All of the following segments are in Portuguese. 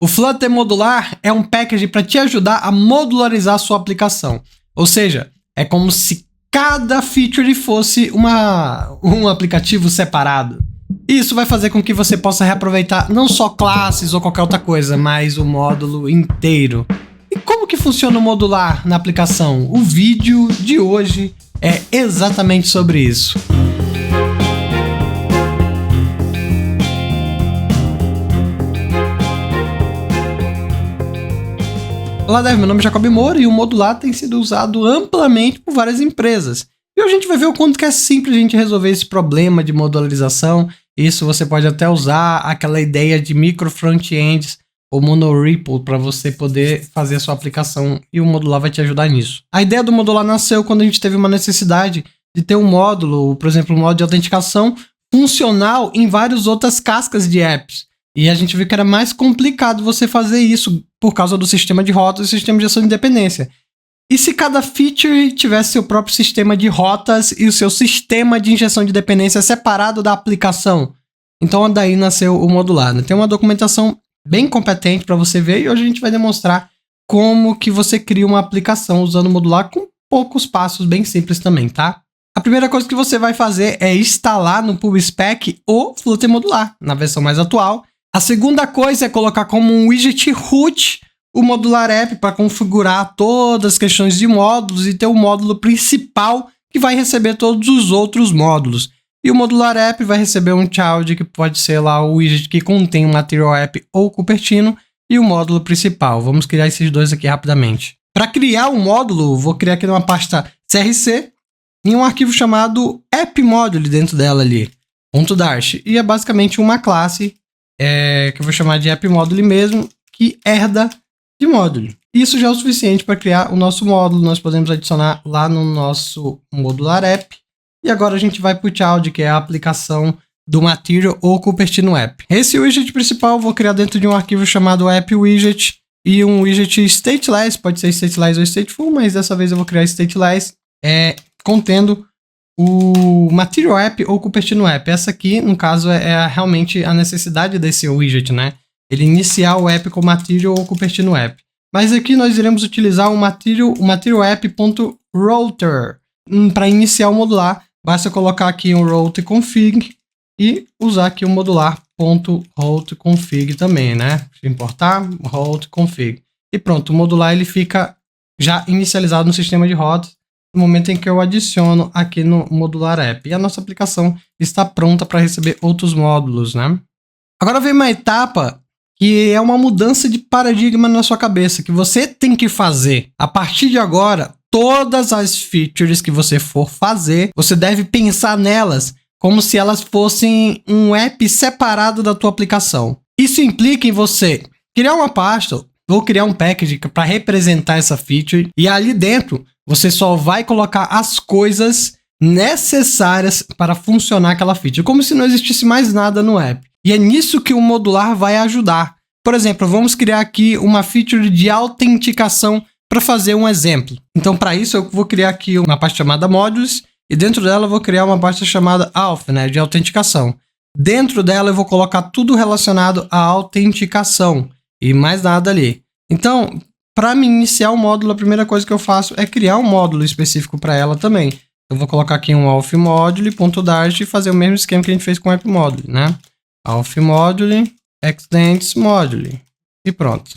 O Flutter Modular é um package para te ajudar a modularizar a sua aplicação. Ou seja, é como se cada feature fosse um aplicativo separado. Isso vai fazer com que você possa reaproveitar não só classes ou qualquer outra coisa, mas o módulo inteiro. E como que funciona o modular na aplicação? O vídeo de hoje é exatamente sobre isso. Olá, Dev, meu nome é Jacob Moura e o modular tem sido usado amplamente por várias empresas. E hoje a gente vai ver o quanto que é simples a gente resolver esse problema de modularização. Isso você pode até usar aquela ideia de micro front-ends ou monorepo para você poder fazer a sua aplicação e o modular vai te ajudar nisso. A ideia do modular nasceu quando a gente teve uma necessidade de ter um módulo, por exemplo, um módulo de autenticação funcional em várias outras cascas de apps. E a gente viu que era mais complicado você fazer isso por causa do sistema de rotas e sistema de gestão de dependência. E se cada feature tivesse seu próprio sistema de rotas e o seu sistema de injeção de dependência separado da aplicação? Então daí nasceu o modular, né? Tem uma documentação bem competente para você ver e hoje a gente vai demonstrar como que você cria uma aplicação usando o modular com poucos passos bem simples também, tá? A primeira coisa que você vai fazer é instalar no PubSpec o Flutter Modular, na versão mais atual. A segunda coisa é colocar como um widget root o modular app para configurar todas as questões de módulos e ter o módulo principal que vai receber todos os outros módulos. E o modular app vai receber um child que pode ser lá o widget que contém o Material App ou Cupertino e o módulo principal. Vamos criar esses dois aqui rapidamente. Para criar o módulo, vou criar aqui numa pasta CRC e um arquivo chamado AppModule dentro dela ali, .dart. E é basicamente uma classe que eu vou chamar de AppModule mesmo, que herda de módulo. Isso já é o suficiente para criar o nosso módulo. Nós podemos adicionar lá no nosso modular app. E agora a gente vai para o child, que é a aplicação do Material ou Cupertino App. Esse widget principal eu vou criar dentro de um arquivo chamado AppWidget e um widget stateless, pode ser stateless ou stateful, mas dessa vez eu vou criar stateless, contendo o Material App ou Cupertino App. Essa aqui, no caso, é realmente a necessidade desse widget, né? Ele iniciar o app com Material ou Cupertino App. Mas aqui nós iremos utilizar o Material App.router para iniciar o modular. Basta colocar aqui um router config e usar aqui o modular.router config também, né? Importar router config. E pronto, o modular ele fica já inicializado no sistema de rotas no momento em que eu adiciono aqui no modular app. E a nossa aplicação está pronta para receber outros módulos, né? Agora vem uma etapa que é uma mudança de paradigma na sua cabeça, que você tem que fazer. A partir de agora, todas as features que você for fazer, você deve pensar nelas como se elas fossem um app separado da tua aplicação. Isso implica em você criar uma pasta, ou criar um package para representar essa feature, e ali dentro você só vai colocar as coisas necessárias para funcionar aquela feature, como se não existisse mais nada no app. E é nisso que o modular vai ajudar. Por exemplo, vamos criar aqui uma feature de autenticação para fazer um exemplo. Então, para isso, eu vou criar aqui uma pasta chamada Modules e dentro dela eu vou criar uma pasta chamada Auth, né, de autenticação. Dentro dela eu vou colocar tudo relacionado à autenticação e mais nada ali. Então, para me iniciar o módulo, a primeira coisa que eu faço é criar um módulo específico para ela também. Eu vou colocar aqui um authModule.dart e fazer o mesmo esquema que a gente fez com o AppModule, né? authModule, extends module e pronto.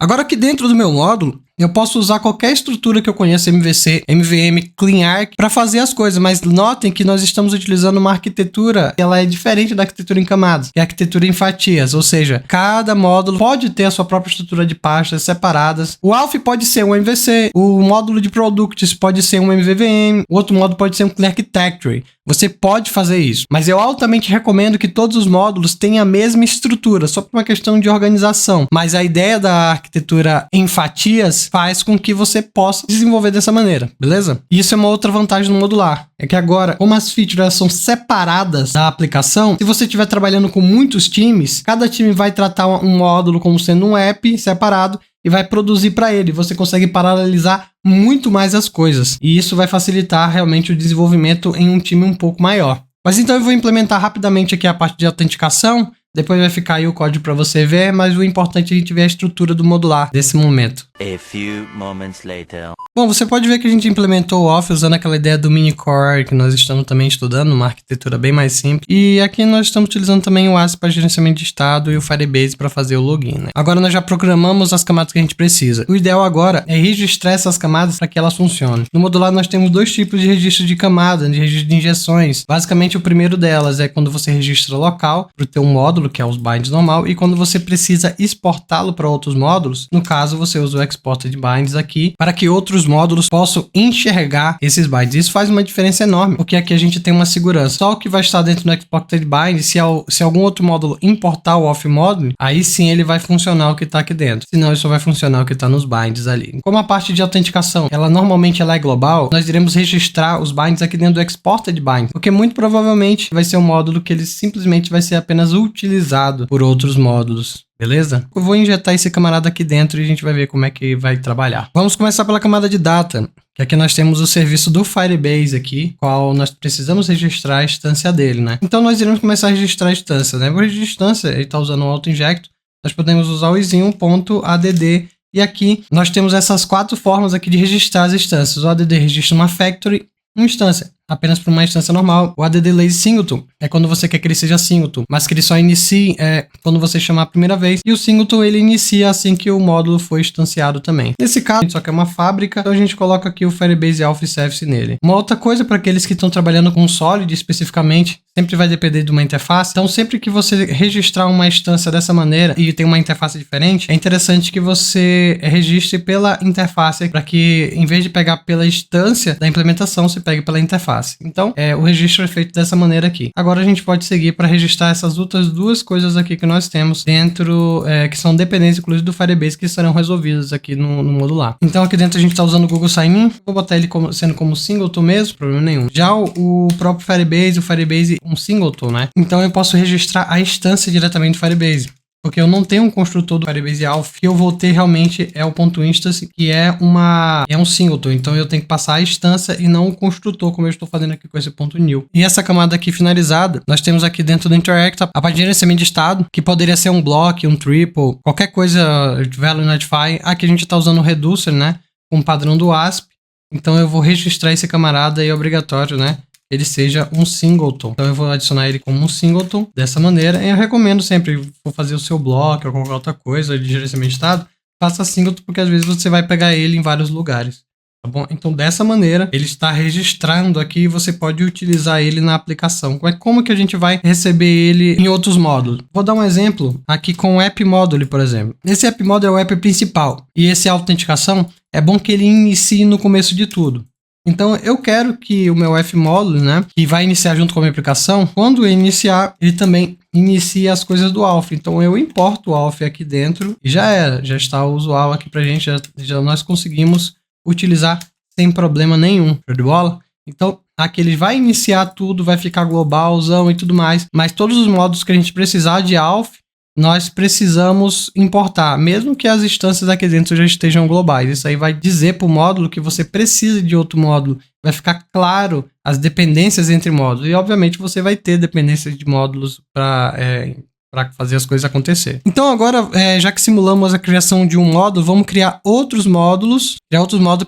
Agora aqui dentro do meu módulo, eu posso usar qualquer estrutura que eu conheça, MVC, MVM, CleanArch, para fazer as coisas, mas notem que nós estamos utilizando uma arquitetura, ela é diferente da arquitetura em camadas, é a arquitetura em fatias, ou seja, cada módulo pode ter a sua própria estrutura de pastas separadas. O Auth pode ser um MVC, o módulo de Products pode ser um MVVM, o outro módulo pode ser um CleanArchitecture. Você pode fazer isso, mas eu altamente recomendo que todos os módulos tenham a mesma estrutura, só por uma questão de organização. Mas a ideia da arquitetura em fatias faz com que você possa desenvolver dessa maneira, beleza? E isso é uma outra vantagem do modular. É que agora, como as features são separadas da aplicação, se você estiver trabalhando com muitos times, cada time vai tratar um módulo como sendo um app separado e vai produzir para ele. Você consegue paralelizar muito mais as coisas. E isso vai facilitar realmente o desenvolvimento em um time um pouco maior. Mas então eu vou implementar rapidamente aqui a parte de autenticação. Depois vai ficar aí o código para você ver, mas o importante é a gente ver a estrutura do modular desse momento. A few moments later. Bom, você pode ver que a gente implementou o off usando aquela ideia do mini core que nós estamos também estudando, uma arquitetura bem mais simples. E aqui nós estamos utilizando também o ASP para gerenciamento de estado e o Firebase para fazer o login, né? Agora nós já programamos as camadas que a gente precisa. O ideal agora é registrar essas camadas para que elas funcionem. No modular nós temos dois tipos de registro de camada, de registro de injeções. Basicamente o primeiro delas é quando você registra local para o teu módulo, que é os binds normal, e quando você precisa exportá-lo para outros módulos, no caso você usa o exported binds aqui para que outros módulos possam enxergar esses binds. Isso faz uma diferença enorme, porque aqui a gente tem uma segurança. Só o que vai estar dentro do exported bind, se algum outro módulo importar o off módulo, aí sim ele vai funcionar o que está aqui dentro. Senão ele só vai funcionar o que está nos binds ali. Como a parte de autenticação, normalmente ela é global, nós iremos registrar os binds aqui dentro do exported bind, porque muito provavelmente vai ser um módulo que ele simplesmente vai ser apenas utilizado por outros módulos. Beleza? Eu vou injetar esse camarada aqui dentro e a gente vai ver como é que vai trabalhar. Vamos começar pela camada de data, que aqui nós temos o serviço do Firebase aqui, qual nós precisamos registrar a instância dele, né? Então nós iremos começar a registrar a instância, né? Por registrar a instância, ele está usando o auto-inject, nós podemos usar o isinho.add e aqui nós temos essas quatro formas aqui de registrar as instâncias. O add registra uma factory, uma instância, apenas para uma instância normal. O add lazy singleton é quando você quer que ele seja singleton, mas que ele só inicie quando você chamar a primeira vez. E o singleton ele inicia assim que o módulo foi instanciado também. Nesse caso, a gente só quer uma fábrica, então a gente coloca aqui o Firebase Alpha Service nele. Uma outra coisa para aqueles que estão trabalhando com Solid especificamente, sempre vai depender de uma interface. Então sempre que você registrar uma instância dessa maneira e tem uma interface diferente, é interessante que você registre pela interface, para que em vez de pegar pela instância da implementação, você pegue pela interface. Então, o registro é feito dessa maneira aqui. Agora a gente pode seguir para registrar essas outras duas coisas aqui que nós temos dentro, que são dependências, inclusive do Firebase, que serão resolvidas aqui no modular. Então aqui dentro a gente está usando o Google Sign-in. Vou botar ele sendo como singleton mesmo, problema nenhum. Já o próprio Firebase, um singleton, né? Então eu posso registrar a instância diretamente do Firebase. Porque eu não tenho um construtor do Firebase Alpha, que eu vou ter realmente é o ponto .instance, que é um singleton. Então eu tenho que passar a instância e não o construtor, como eu estou fazendo aqui com esse ponto .new. E essa camada aqui finalizada, nós temos aqui dentro do Interact a parte de gerenciamento de estado, que poderia ser um block, um triple, qualquer coisa, value notify. Aqui a gente está usando o reducer, né, com o padrão do ASP. Então eu vou registrar esse camarada e é obrigatório, né, ele seja um singleton. Então eu vou adicionar ele como um singleton dessa maneira. E eu recomendo sempre, for fazer o seu bloco ou qualquer outra coisa de gerenciamento de estado, faça singleton, porque às vezes você vai pegar ele em vários lugares. Tá bom? Então dessa maneira ele está registrando aqui e você pode utilizar ele na aplicação. Como que a gente vai receber ele em outros módulos? Vou dar um exemplo aqui com o App Module, por exemplo. Esse App Module é o app principal e esse autenticação é bom que ele inicie no começo de tudo. Então eu quero que o meu F-Módulo, né, que vai iniciar junto com a minha aplicação, quando eu iniciar, ele também inicia as coisas do Alpha. Então eu importo o Alpha aqui dentro e já era, já está o usual aqui pra gente, já nós conseguimos utilizar sem problema nenhum. Show de bola? Então aqui ele vai iniciar tudo, vai ficar globalzão e tudo mais, mas todos os módulos que a gente precisar de Alpha, nós precisamos importar, mesmo que as instâncias aqui dentro já estejam globais. Isso aí vai dizer para o módulo que você precisa de outro módulo. Vai ficar claro as dependências entre módulos. E, obviamente, você vai ter dependências de módulos para fazer as coisas acontecer. Então, agora, já que simulamos a criação de um módulo, vamos criar outros módulos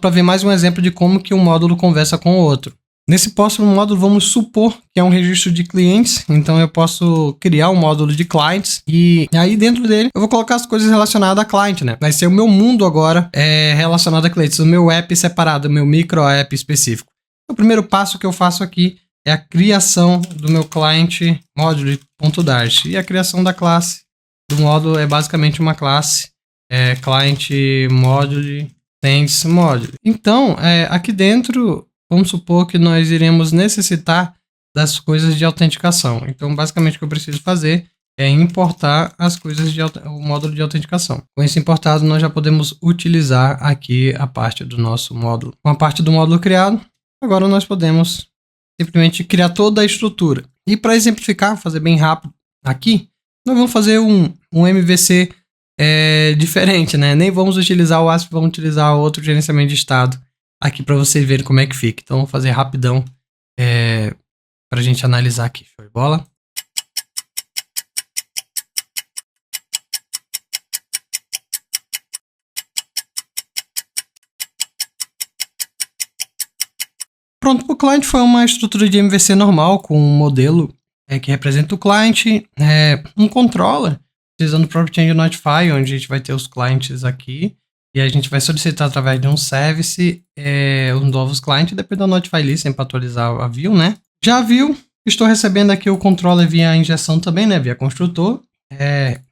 para ver mais um exemplo de como que um módulo conversa com o outro. Nesse próximo módulo, vamos supor que é um registro de clientes, então eu posso criar um módulo de clients e aí dentro dele eu vou colocar as coisas relacionadas a client, né? Vai ser o meu mundo agora relacionado a clientes, o meu app separado, o meu micro app específico. O primeiro passo que eu faço aqui é a criação do meu client module.dart e a criação da classe do módulo é basicamente uma classe client module sends module. Então, aqui dentro vamos supor que nós iremos necessitar das coisas de autenticação. Então, basicamente, o que eu preciso fazer é importar as coisas o módulo de autenticação. Com isso importado, nós já podemos utilizar aqui a parte do nosso módulo. Com a parte do módulo criado, agora nós podemos simplesmente criar toda a estrutura. E para exemplificar, fazer bem rápido aqui, nós vamos fazer um MVC diferente, né? Nem vamos utilizar o ASP, vamos utilizar outro gerenciamento de estado aqui para vocês verem como é que fica. Então, vou fazer rapidão para a gente analisar aqui. Show de bola. Pronto, o client foi uma estrutura de MVC normal com um modelo que representa o client, um controller, utilizando o próprio Change Notify, onde a gente vai ter os clients aqui, e a gente vai solicitar através de um service os novos clients, depois da Notify List, para atualizar a view, né? Já a view, estou recebendo aqui o controller via injeção também, né? Via construtor,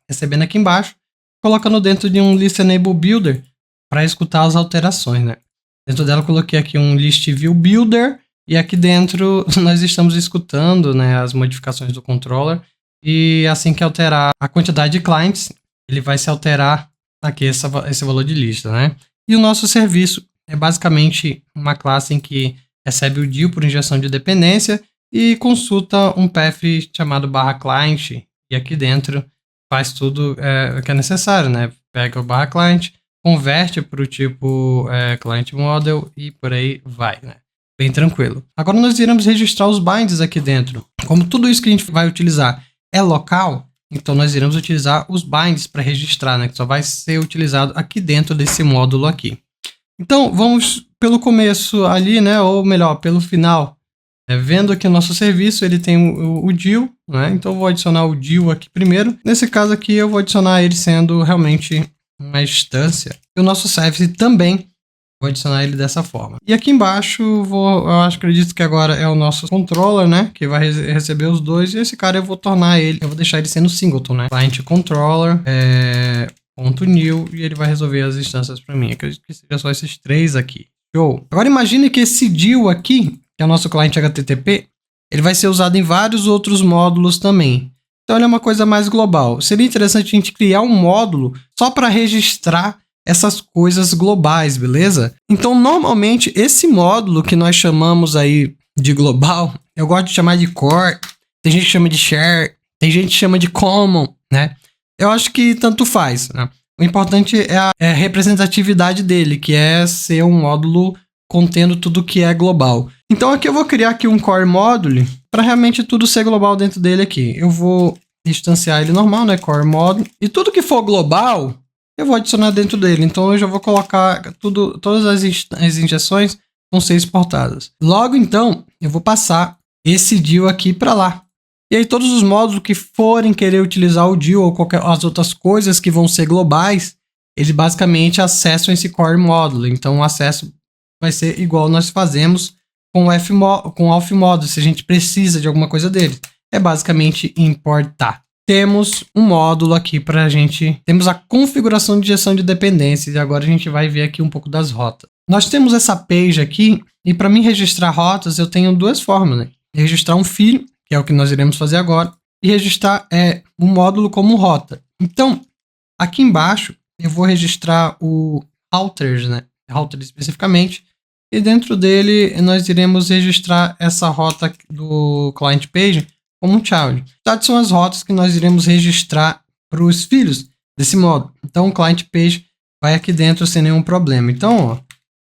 recebendo aqui embaixo, colocando dentro de um List Enable Builder para escutar as alterações, né? Dentro dela eu coloquei aqui um List View Builder, e aqui dentro nós estamos escutando, né, as modificações do controller, e assim que alterar a quantidade de clients, ele vai se alterar aqui esse valor de lista, né? E o nosso serviço é basicamente uma classe em que recebe o DIL por injeção de dependência e consulta um path chamado /client, e aqui dentro faz tudo o que é necessário, né? Pega o /client, converte para o tipo client model e por aí vai, né? Bem tranquilo. Agora nós iremos registrar os binds aqui dentro. Como tudo isso que a gente vai utilizar é local, então nós iremos utilizar os binds para registrar, né? Que só vai ser utilizado aqui dentro desse módulo aqui. Então vamos pelo começo ali, né? Ou melhor, pelo final. Vendo que o nosso serviço ele tem o DIL, né? Então eu vou adicionar o DIL aqui primeiro. Nesse caso aqui eu vou adicionar ele sendo realmente uma instância. E o nosso service também vou adicionar ele dessa forma. E aqui embaixo eu acredito que agora é o nosso controller, né? Que vai receber os dois. E esse cara eu vou deixar ele sendo singleton, né? Client controller .new e ele vai resolver as instâncias para mim. Acredito que seja só esses três aqui. Show! Agora imagine que esse DIL aqui, que é o nosso cliente HTTP, ele vai ser usado em vários outros módulos também. Então ele é uma coisa mais global. Seria interessante a gente criar um módulo só para registrar essas coisas globais, beleza? Então normalmente esse módulo que nós chamamos aí de global, eu gosto de chamar de core, tem gente que chama de share, tem gente que chama de common, né? Eu acho que tanto faz, né? O importante é a representatividade dele, que é ser um módulo contendo tudo que é global. Então aqui eu vou criar aqui um core module para realmente tudo ser global dentro dele aqui. Eu vou instanciar ele normal, né? Core module. E tudo que for global, eu vou adicionar dentro dele. Então eu já vou colocar todas as injeções vão ser exportadas. Logo então, eu vou passar esse DIL aqui para lá. E aí todos os módulos que forem querer utilizar o DIL ou as outras coisas que vão ser globais, eles basicamente acessam esse core módulo. Então o acesso vai ser igual nós fazemos com o auth módulo, se a gente precisa de alguma coisa dele. É basicamente importar. Temos um módulo aqui para a gente... Temos a configuração de injeção de dependências e agora a gente vai ver aqui um pouco das rotas. Nós temos essa page aqui e para mim registrar rotas eu tenho duas formas, né? Registrar um filho, que é o que nós iremos fazer agora, e registrar um módulo como rota. Então, aqui embaixo eu vou registrar o routers, né? Router especificamente, e dentro dele nós iremos registrar essa rota do client page como um child. Child são as rotas que nós iremos registrar para os filhos desse módulo. Então o client page vai aqui dentro sem nenhum problema. Então, ó,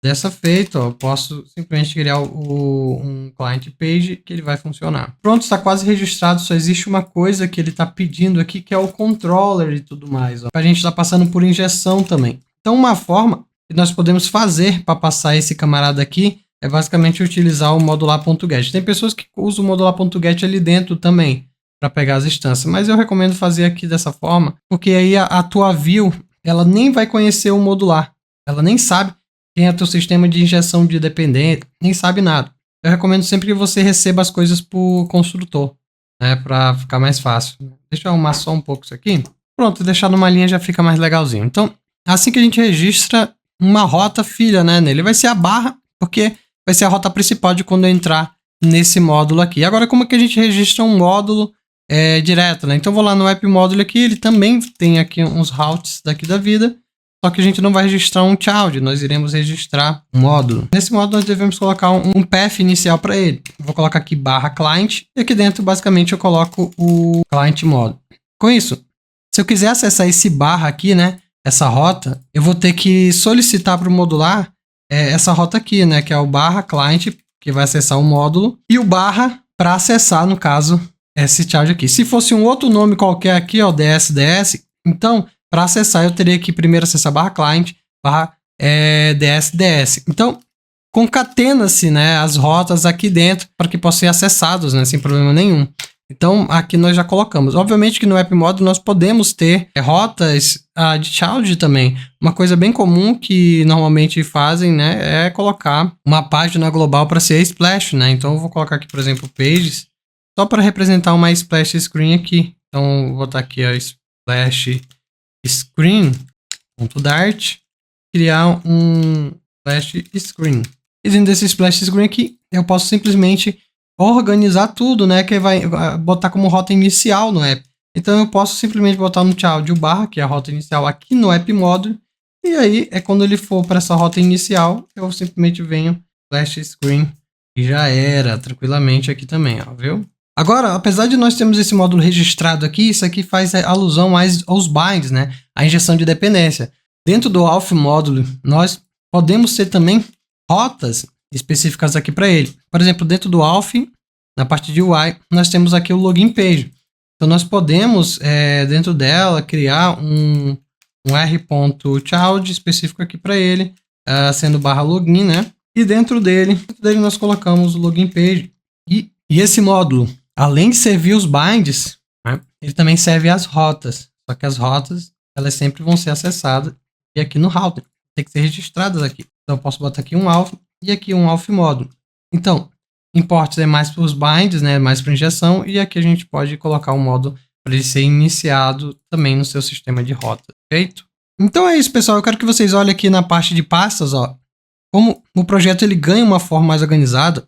dessa feita, ó, eu posso simplesmente criar um client page que ele vai funcionar. Pronto, está quase registrado. Só existe uma coisa que ele está pedindo aqui, que é o controller e tudo mais. Para a gente estar passando por injeção também. Então uma forma que nós podemos fazer para passar esse camarada aqui é basicamente utilizar o modular.get. Tem pessoas que usam o modular.get ali dentro também para pegar as instâncias, mas eu recomendo fazer aqui dessa forma, porque aí a tua view, ela nem vai conhecer o modular, ela nem sabe quem é o teu sistema de injeção de dependente, nem sabe nada. Eu recomendo sempre que você receba as coisas por construtor, né, para ficar mais fácil. Deixa eu arrumar só um pouco isso aqui. Pronto, deixar numa linha já fica mais legalzinho. Então, assim que a gente registra uma rota filha, né, nele, vai ser a barra, porque vai ser a rota principal de quando eu entrar nesse módulo aqui. Agora, como é que a gente registra um módulo direto, né? Então, eu vou lá no app módulo aqui, ele também tem aqui uns routes daqui da vida, só que a gente não vai registrar um child, nós iremos registrar um módulo. Nesse módulo, nós devemos colocar um path inicial para ele. Eu vou colocar aqui /client, e aqui dentro, basicamente, eu coloco o client módulo. Com isso, se eu quiser acessar esse barra aqui, né, essa rota, eu vou ter que solicitar para o modular essa rota aqui, né, que é o /client, que vai acessar o módulo, e o barra para acessar, no caso, esse child aqui. Se fosse um outro nome qualquer aqui, ó, /ds, então, para acessar, eu teria que primeiro acessar /client, /ds. Então, concatena-se, né, as rotas aqui dentro para que possam ser acessados, né, sem problema nenhum. Então, aqui nós já colocamos. Obviamente que no App Module nós podemos ter rotas de child também. Uma coisa bem comum que normalmente fazem, né, é colocar uma página global para ser a splash, né? Então, eu vou colocar aqui, por exemplo, pages, só para representar uma splash screen aqui. Então, vou botar aqui a splash screen.dart, criar um splash screen. E dentro desse splash screen aqui, eu posso simplesmente organizar tudo, né, que vai botar como rota inicial no app. Então eu posso simplesmente botar no child o barra, que é a rota inicial aqui no app module, e aí é quando ele for para essa rota inicial, eu simplesmente venho flash screen e já era, tranquilamente aqui também, ó, viu? Agora, apesar de nós termos esse módulo registrado aqui, isso aqui faz alusão mais aos binds, né, a injeção de dependência. Dentro do auth module, nós podemos ter também rotas específicas aqui para ele. Por exemplo, dentro do auth, na parte de UI, nós temos aqui o login page. Então, nós podemos, dentro dela, criar um r.child específico aqui para ele, sendo /login, né? E dentro dele nós colocamos o login page. E esse módulo, além de servir os binds, né, ele também serve as rotas. Só que as rotas, elas sempre vão ser acessadas e aqui no router. Tem que ser registradas aqui. Então, eu posso botar aqui um auth e aqui um auth módulo. Então, imports é mais para os binds, né, mais para injeção, e aqui a gente pode colocar um módulo para ele ser iniciado também no seu sistema de rota, perfeito? Então é isso, pessoal. Eu quero que vocês olhem aqui na parte de pastas, ó, como o projeto ele ganha uma forma mais organizada.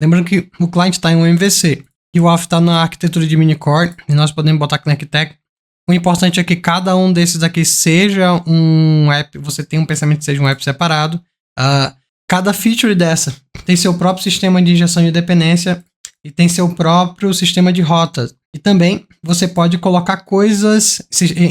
Lembrando que o client está em um MVC e o auth está na arquitetura de minicore, e nós podemos botar ConnectTech. O importante é que cada um desses aqui seja um app, você tem um pensamento que seja um app separado. Cada feature dessa tem seu próprio sistema de injeção de dependência e tem seu próprio sistema de rotas. E também você pode colocar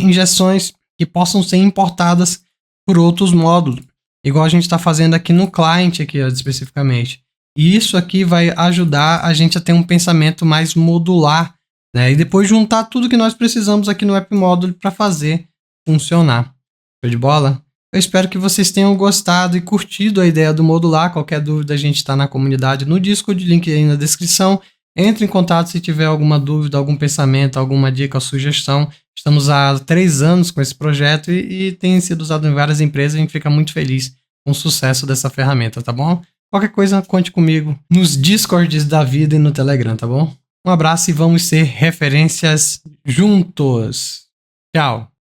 injeções que possam ser importadas por outros módulos, igual a gente está fazendo aqui no client, aqui, ó, especificamente. E isso aqui vai ajudar a gente a ter um pensamento mais modular, né? E depois juntar tudo que nós precisamos aqui no App Module para fazer funcionar. Show de bola? Eu espero que vocês tenham gostado e curtido a ideia do modular. Qualquer dúvida, a gente está na comunidade no Discord, link aí na descrição. Entre em contato se tiver alguma dúvida, algum pensamento, alguma dica ou sugestão. Estamos há 3 anos com esse projeto e tem sido usado em várias empresas. A gente fica muito feliz com o sucesso dessa ferramenta, tá bom? Qualquer coisa, conte comigo nos Discords da vida e no Telegram, tá bom? Um abraço e vamos ser referências juntos. Tchau!